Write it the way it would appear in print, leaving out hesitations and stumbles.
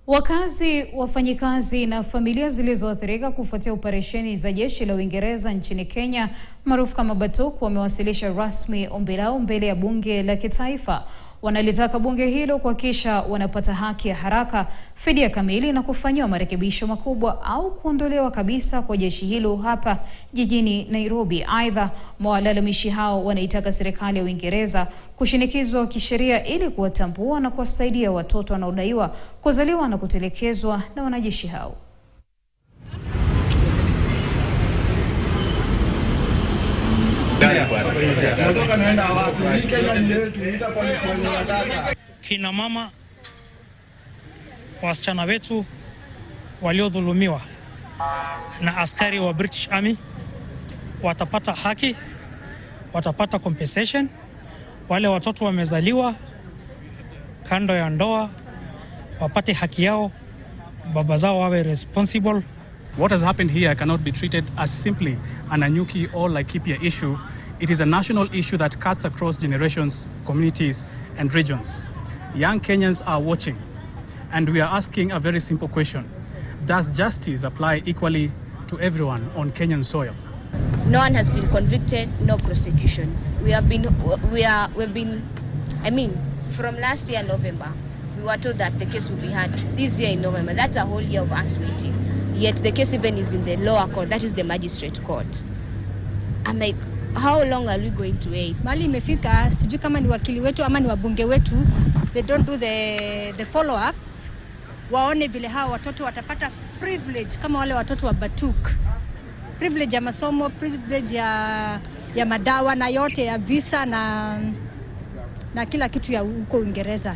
Wakazi, wafanyikazi na familia zilizoathirika kufuatia operesheni za jeshi la Uingereza nchini Kenya maarufu kama BATUK wamewasilisha rasmi ombi lao mbele ya Bunge la Kitaifa. Wanalitaka bunge hilo kuhakikisha wanapata haki ya haraka, fidia kamili na kufanyiwa marekebisho makubwa au kuondolewa kabisa kwa jeshi hilo hapa jijini Nairobi. Aidha, walalamishi hao wanaitaka serikali ya Uingereza kushinikizwa kisheria ili kuwatambua na kuwasaidia watoto wanaodaiwa kuzaliwa na kutelekezwa na wanajeshi hao. Kina mama, wasichana wetu waliodhulumiwa na askari wa British Army watapata haki, watapata compensation. Wale watoto wamezaliwa kando ya ndoa wapate haki yao, baba zao wawe responsible. What has happened here cannot be treated as simply an Anyuki or Laikipia issue. It is a national issue that cuts across generations, communities, and regions. Young Kenyans are watching, and we are asking a very simple question. Does justice apply equally to everyone on Kenyan soil? No one has been convicted, no prosecution. From last year November, we were told that the case will be heard this year in November. That's a whole year of us waiting. Yet the case even is in the lower court, that is the magistrate court. I'm like, how long are we going to wait? Mali imefika, sijui kama ni wakili wetu ama ni wabunge wetu, they don't do the follow up. Waone vile hao watoto watapata privilege kama wale watoto wa BATUK. Privilege ya masomo, privilege ya madawa na yote ya visa na kila kitu ya huko Uingereza.